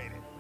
appreciated.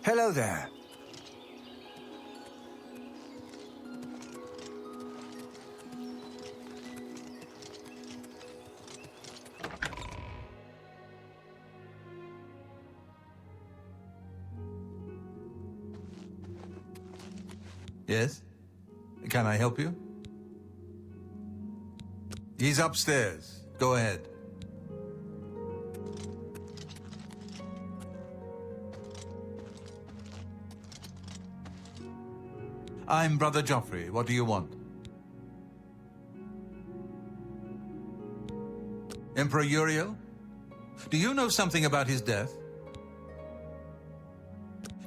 Hello there. Yes? Can I help you? He's upstairs. Go ahead. I'm Brother Joffrey. What do you want? Emperor Uriel? Do you know something about his death?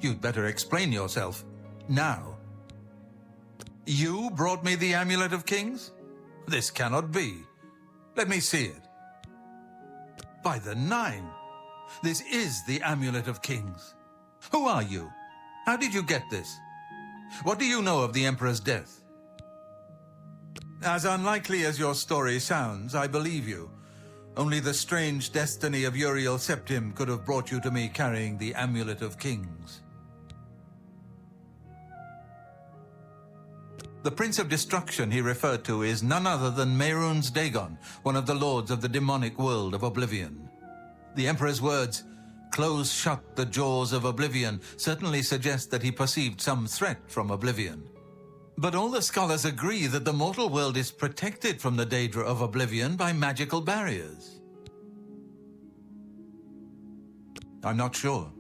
You'd better explain yourself. Now. You brought me the Amulet of Kings? This cannot be. Let me see it. By the Nine! This is the Amulet of Kings. Who are you? How did you get this? What do you know of the Emperor's death? As unlikely as your story sounds, I believe you. Only the strange destiny of Uriel Septim could have brought you to me carrying the Amulet of Kings. The Prince of Destruction he referred to is none other than Mehrunes Dagon, one of the lords of the demonic world of Oblivion. The Emperor's words, "Close shut the jaws of Oblivion," certainly suggest that he perceived some threat from Oblivion. But all the scholars agree that the mortal world is protected from the daedra of Oblivion by magical barriers. I'm not sure.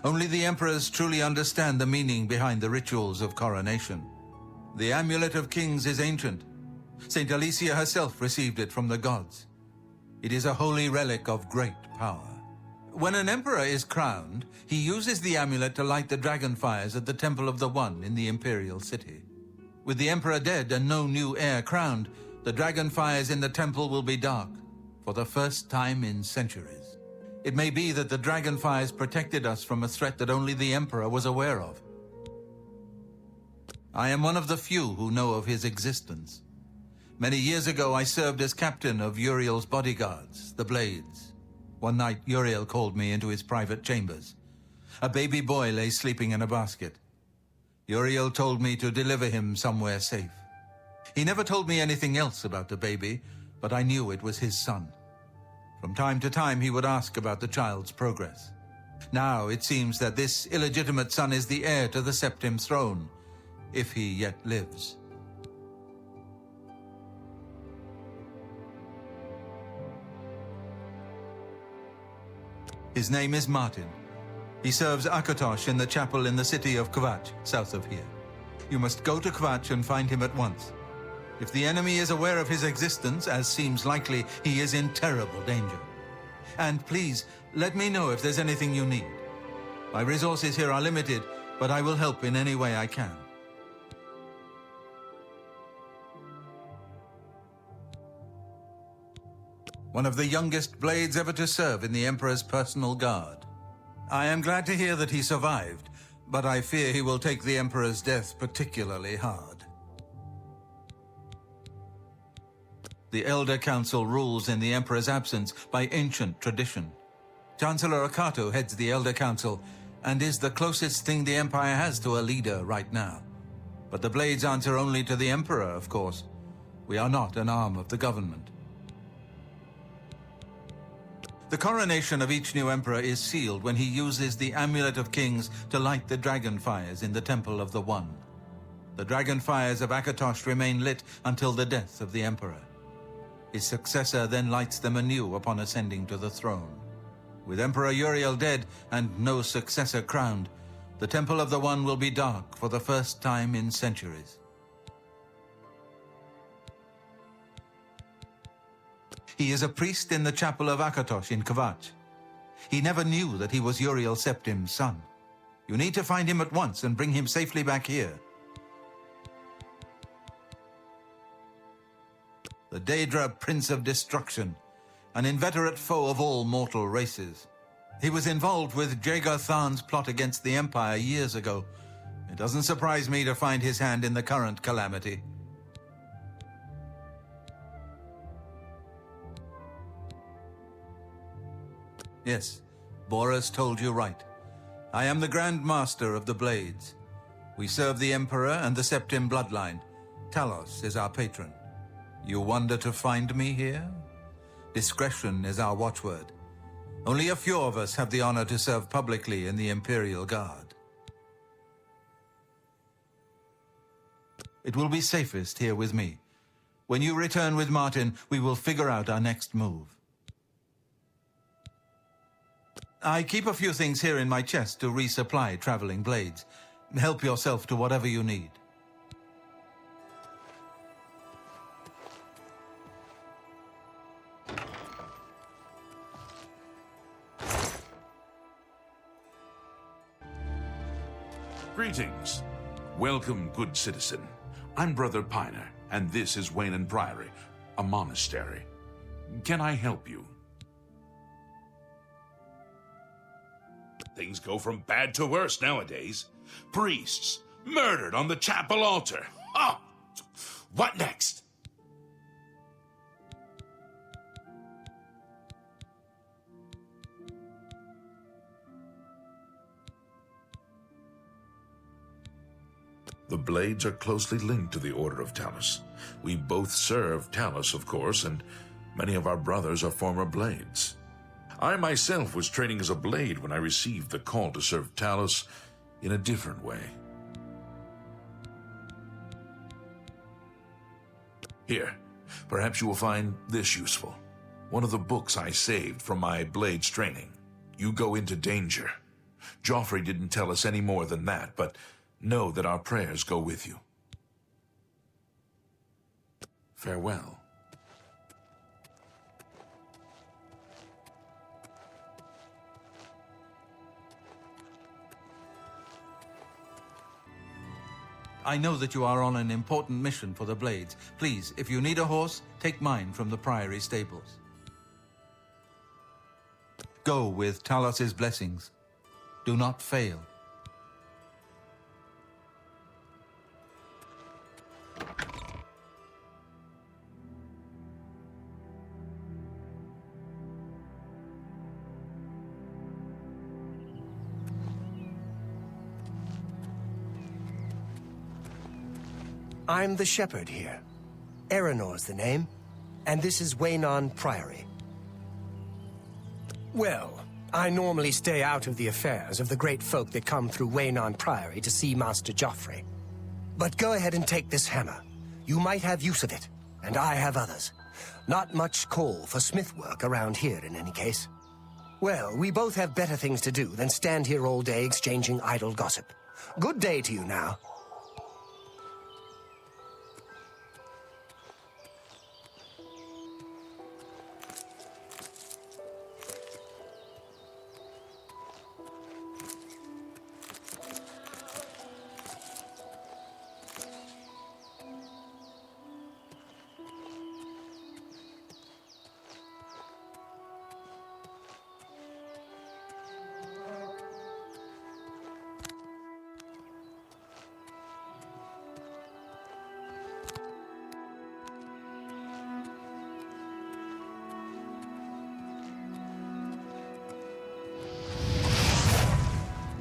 Only the Emperors truly understand the meaning behind the rituals of coronation. The Amulet of Kings is ancient. Saint Alicia herself received it from the gods. It is a holy relic of great power. When an emperor is crowned, he uses the amulet to light the dragon fires at the Temple of the One in the imperial city. With the emperor dead and no new heir crowned, the dragon fires in the temple will be dark, for the first time in centuries. It may be that the dragon fires protected us from a threat that only the emperor was aware of. I am one of the few who know of his existence. Many years ago, I served as captain of Uriel's bodyguards, the Blades. One night, Uriel called me into his private chambers. A baby boy lay sleeping in a basket. Uriel told me to deliver him somewhere safe. He never told me anything else about the baby, but I knew it was his son. From time to time, he would ask about the child's progress. Now, it seems that this illegitimate son is the heir to the Septim throne, if he yet lives. His name is Martin. He serves Akatosh in the chapel in the city of Kvatch, south of here. You must go to Kvatch and find him at once. If the enemy is aware of his existence, as seems likely, he is in terrible danger. And please, let me know if there's anything you need. My resources here are limited, but I will help in any way I can. One of the youngest Blades ever to serve in the Emperor's personal guard. I am glad to hear that he survived, but I fear he will take the Emperor's death particularly hard. The Elder Council rules in the Emperor's absence by ancient tradition. Chancellor Akato heads the Elder Council and is the closest thing the Empire has to a leader right now. But the Blades answer only to the Emperor, of course. We are not an arm of the government. The coronation of each new emperor is sealed when he uses the Amulet of Kings to light the dragon fires in the Temple of the One. The dragon fires of Akatosh remain lit until the death of the emperor. His successor then lights them anew upon ascending to the throne. With Emperor Uriel dead and no successor crowned, the Temple of the One will be dark for the first time in centuries. He is a priest in the chapel of Akatosh in Kvatch. He never knew that he was Uriel Septim's son. You need to find him at once and bring him safely back here. The Daedra Prince of Destruction, an inveterate foe of all mortal races. He was involved with Jagar Tharn's plot against the Empire years ago. It doesn't surprise me to find his hand in the current calamity. Yes, Boris told you right. I am the Grand Master of the Blades. We serve the Emperor and the Septim bloodline. Talos is our patron. You wonder to find me here? Discretion is our watchword. Only a few of us have the honor to serve publicly in the Imperial Guard. It will be safest here with me. When you return with Martin, we will figure out our next move. I keep a few things here in my chest to resupply traveling blades. Help yourself to whatever you need. Greetings. Welcome, good citizen. I'm Brother Piner, and this is Wayne Priory, a monastery. Can I help you? Things go from bad to worse nowadays. Priests murdered on the chapel altar. Oh, what next? The Blades are closely linked to the Order of Talos. We both serve Talos, of course, and many of our brothers are former Blades. I myself was training as a Blade when I received the call to serve Talos in a different way. Here, perhaps you will find this useful. One of the books I saved from my Blade's training. You go into danger. Joffrey didn't tell us any more than that, but know that our prayers go with you. Farewell. I know that you are on an important mission for the Blades. Please, if you need a horse, take mine from the Priory stables. Go with Talos's blessings. Do not fail. I'm the shepherd here. Eranor's the name, and this is Waynon Priory. Well, I normally stay out of the affairs of the great folk that come through Waynon Priory to see Master Joffrey. But go ahead and take this hammer. You might have use of it, and I have others. Not much call for smith work around here in any case. Well, we both have better things to do than stand here all day exchanging idle gossip. Good day to you now.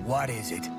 What is it?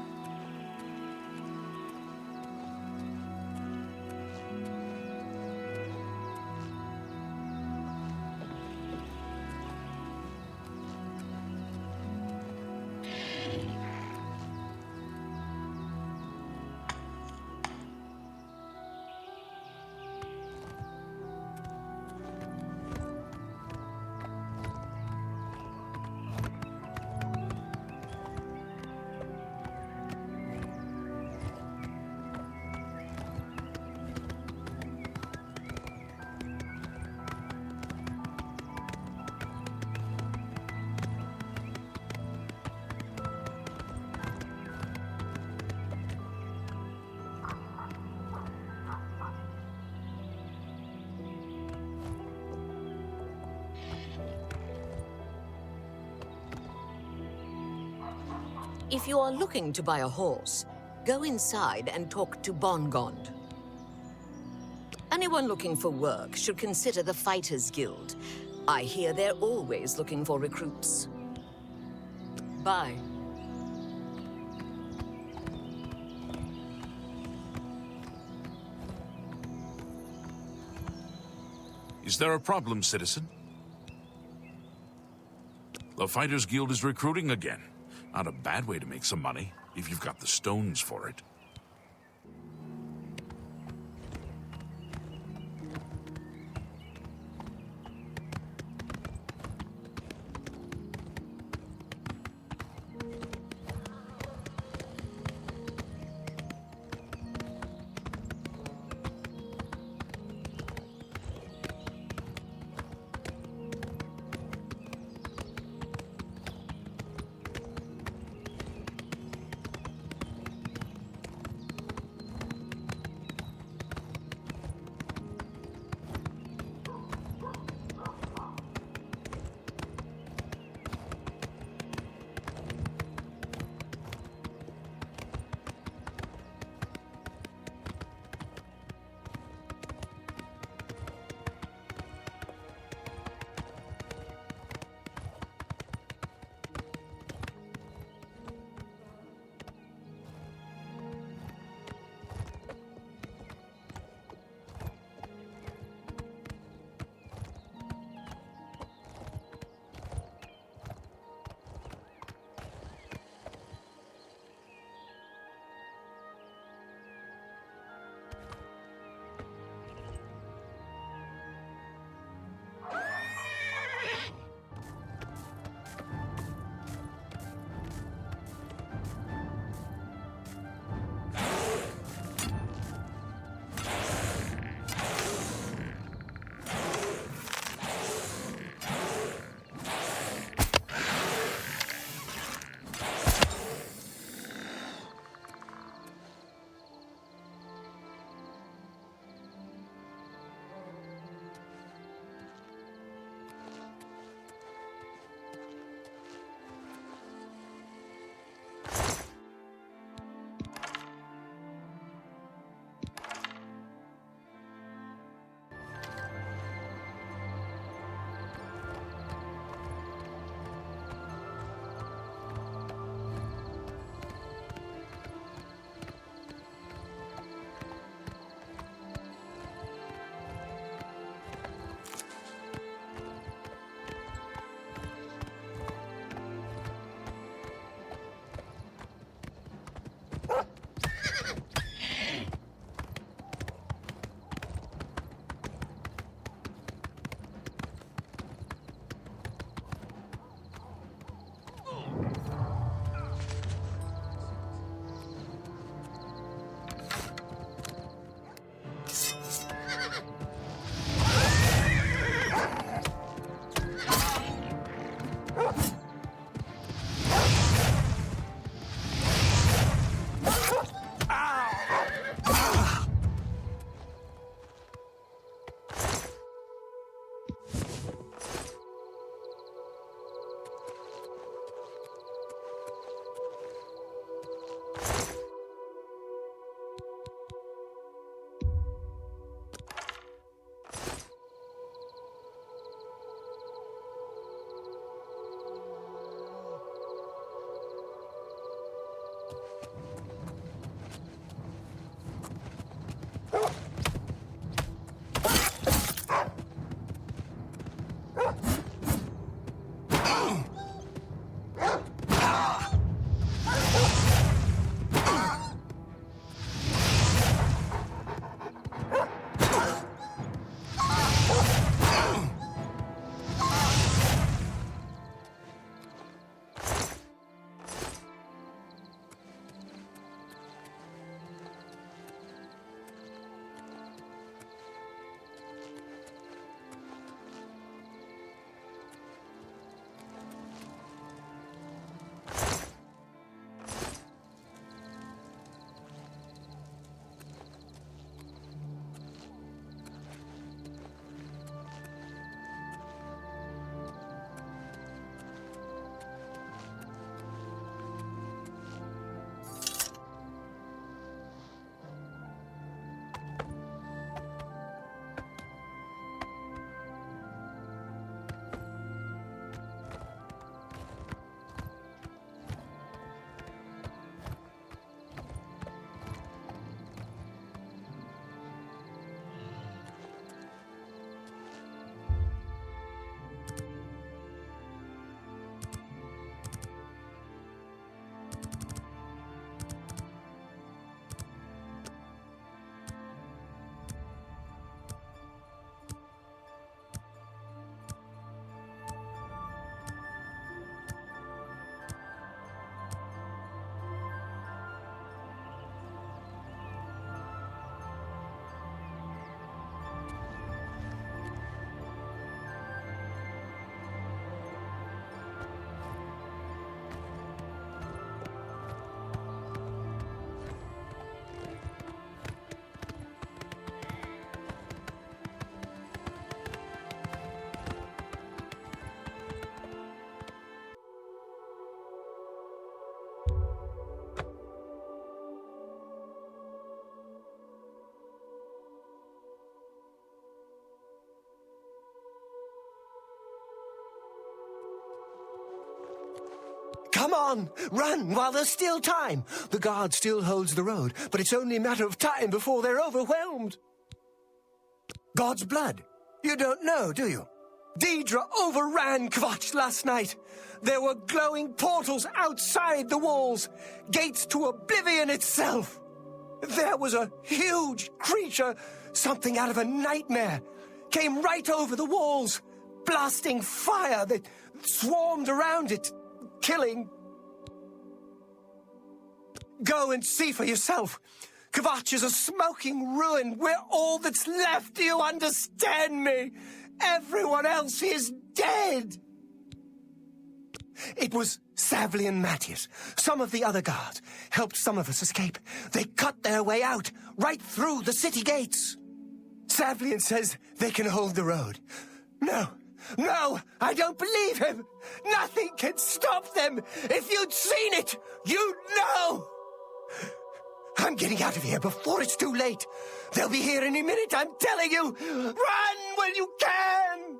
If you are looking to buy a horse, go inside and talk to Bongond. Anyone looking for work should consider the Fighters Guild. I hear they're always looking for recruits. Bye. Is there a problem, citizen? The Fighters Guild is recruiting again. Not a bad way to make some money, if you've got the stones for it. Come on, run while there's still time. The guard still holds the road, but it's only a matter of time before they're overwhelmed. God's blood. You don't know, do you? Deidre overran Kvatch last night. There were glowing portals outside the walls, gates to Oblivion itself. There was a huge creature, something out of a nightmare, came right over the walls, blasting fire that swarmed around it, killing. Go and see for yourself. Kvatch is a smoking ruin. We're all that's left. Do you understand me? Everyone else is dead. It was Savli and Matthias. Some of the other guards helped some of us escape. They cut their way out, right through the city gates. Savlian says they can hold the road. No, I don't believe him. Nothing can stop them. If you'd seen it, you'd know. I'm getting out of here before it's too late. They'll be here any minute, I'm telling you. Run when you can!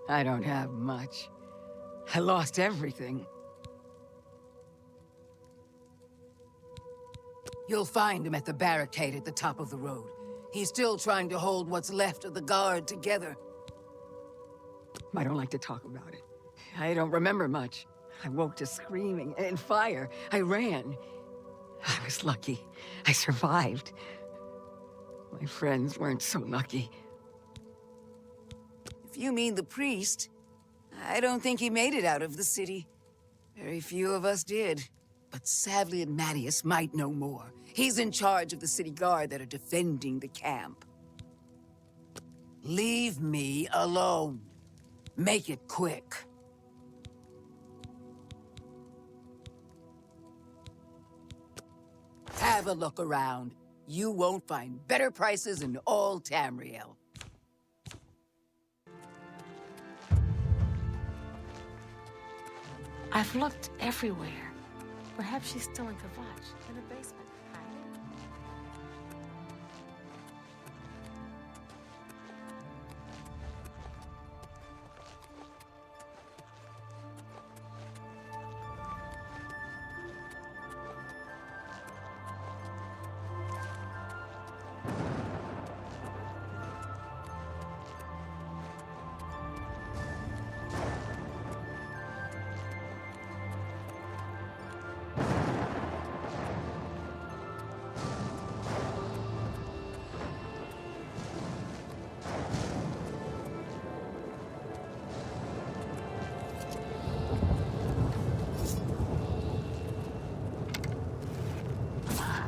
I don't have much. I lost everything. You'll find him at the barricade at the top of the road. He's still trying to hold what's left of the guard together. I don't like to talk about it. I don't remember much. I woke to screaming and fire. I ran. I was lucky. I survived. My friends weren't so lucky. If you mean the priest, I don't think he made it out of the city. Very few of us did. But Savli and Matthias might know more. He's in charge of the city guard that are defending the camp. Leave me alone. Make it quick. Have a look around. You won't find better prices in all Tamriel. I've looked everywhere. Perhaps she's still in Kvatch, in the basement.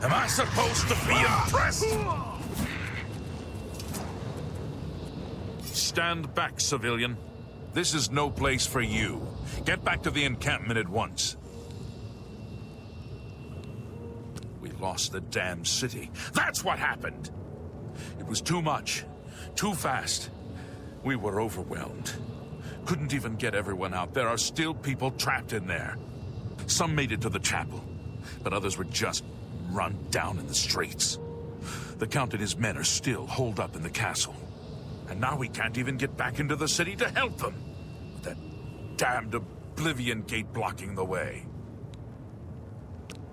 Am I supposed to be impressed? Stand back, civilian. This is no place for you. Get back to the encampment at once. We lost the damn city. That's what happened! It was too much. Too fast. We were overwhelmed. Couldn't even get everyone out. There are still people trapped in there. Some made it to the chapel, but others were just run down in the streets. The Count and his men are still holed up in the castle. And now we can't even get back into the city to help them. With that damned Oblivion gate blocking the way.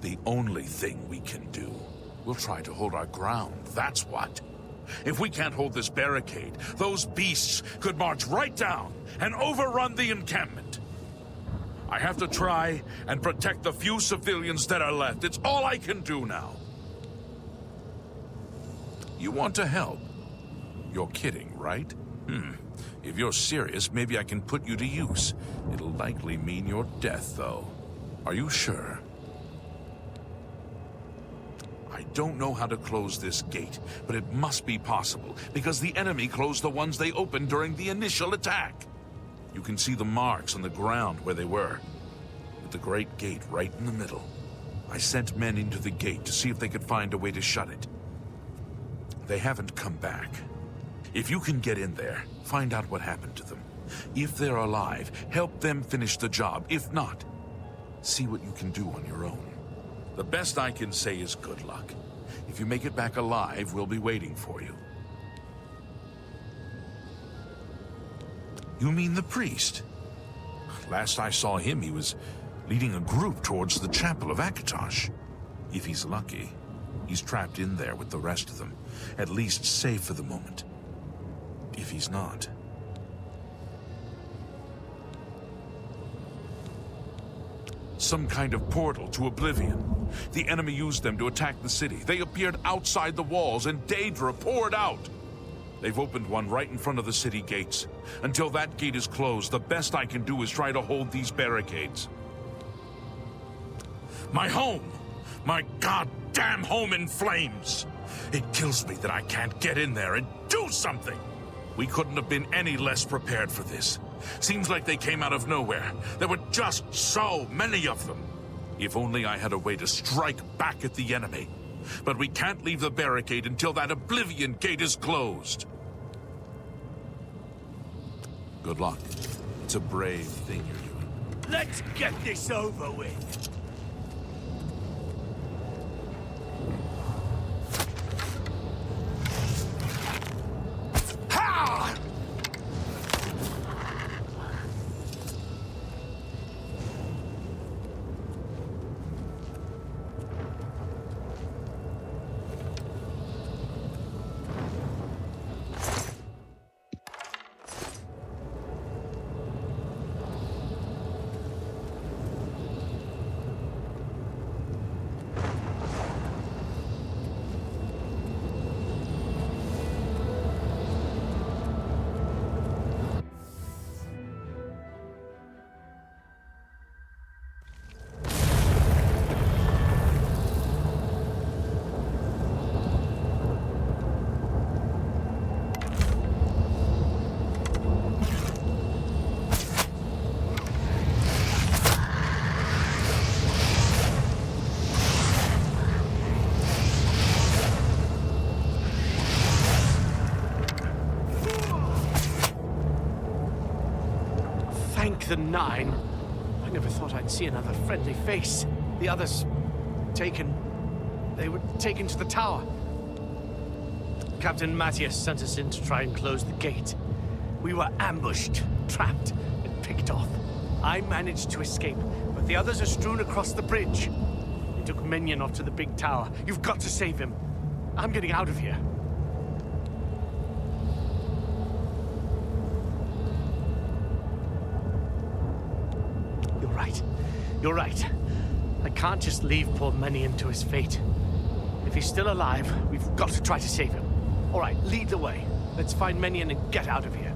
The only thing we can do, we'll try to hold our ground, that's what. If we can't hold this barricade, those beasts could march right down and overrun the encampment. I have to try and protect the few civilians that are left. It's all I can do now. You want to help? You're kidding, right? If you're serious, maybe I can put you to use. It'll likely mean your death, though. Are you sure? I don't know how to close this gate, but it must be possible, because the enemy closed the ones they opened during the initial attack. You can see the marks on the ground where they were, with the great gate right in the middle. I sent men into the gate to see if they could find a way to shut it. They haven't come back. If you can get in there, find out what happened to them. If they're alive, help them finish the job. If not, see what you can do on your own. The best I can say is good luck. If you make it back alive, we'll be waiting for you. You mean the priest? Last I saw him, he was leading a group towards the chapel of Akatosh. If he's lucky, he's trapped in there with the rest of them, at least safe for the moment. If he's not... Some kind of portal to Oblivion. The enemy used them to attack the city. They appeared outside the walls, and Daedra poured out. They've opened one right in front of the city gates. Until that gate is closed, the best I can do is try to hold these barricades. My home! My goddamn home in flames! It kills me that I can't get in there and do something! We couldn't have been any less prepared for this. Seems like they came out of nowhere. There were just so many of them. If only I had a way to strike back at the enemy. But we can't leave the barricade until that Oblivion gate is closed. Good luck. It's a brave thing you're doing. Let's get this over with. Ha! The Nine. I never thought I'd see another friendly face. The others... taken... They were taken to the tower. Captain Matthias sent us in to try and close the gate. We were ambushed, trapped, and picked off. I managed to escape, but the others are strewn across the bridge. They took Minion off to the big tower. You've got to save him. I'm getting out of here. You're right. I can't just leave poor Minion to his fate. If he's still alive, we've got to try to save him. All right, lead the way. Let's find Minion and get out of here.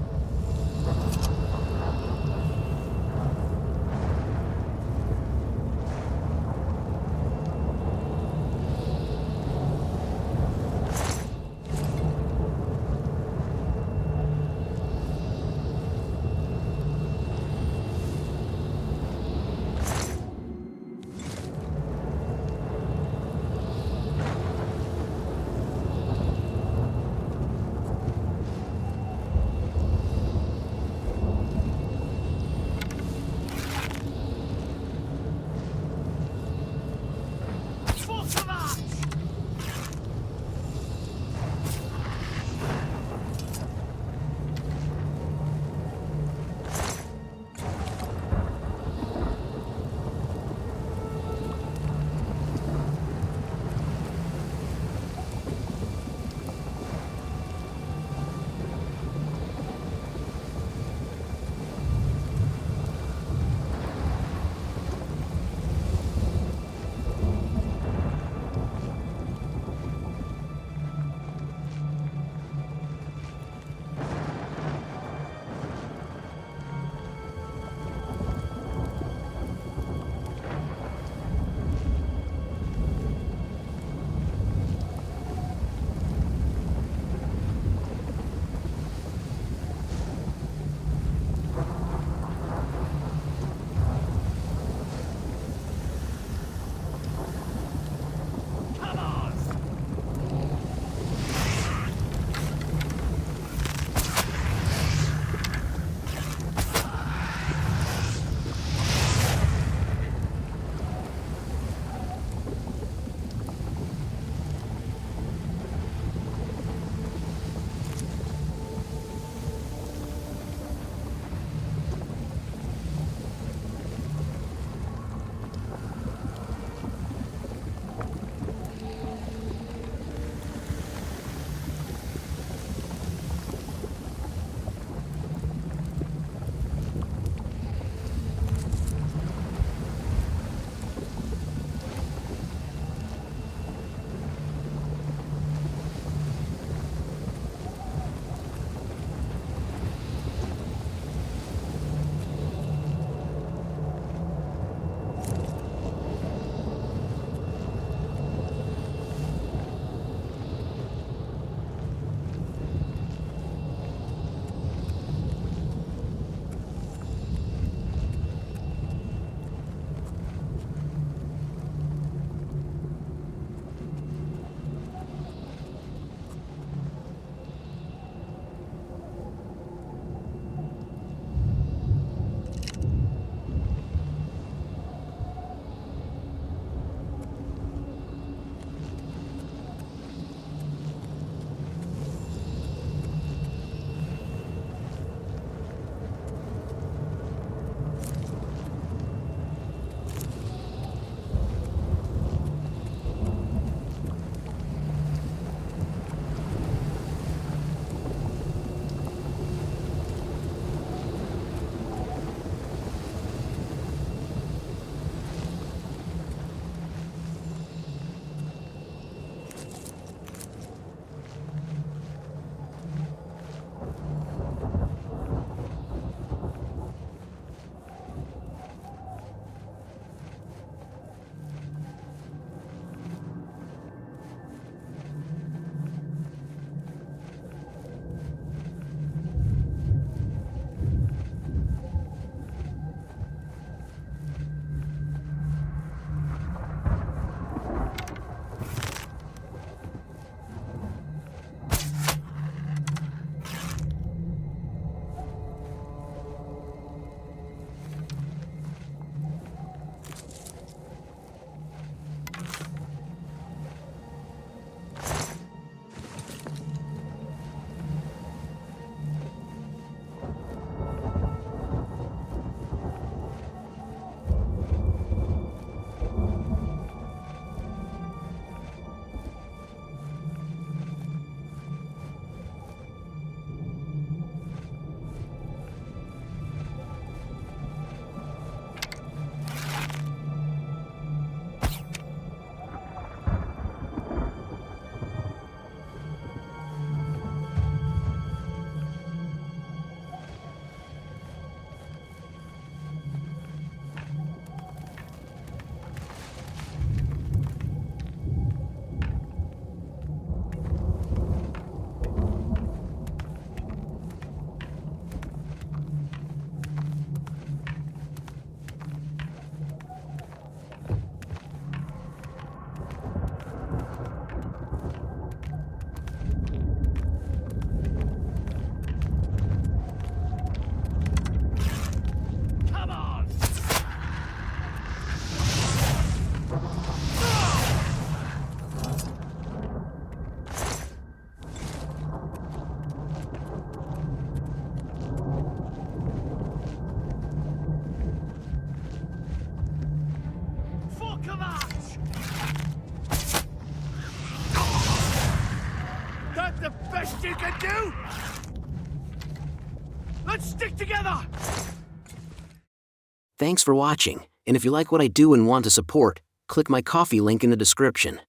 Kavach! That's the best you can do? Let's stick together! Thanks for watching, and if you like what I do and want to support, click my Ko-fi link in the description.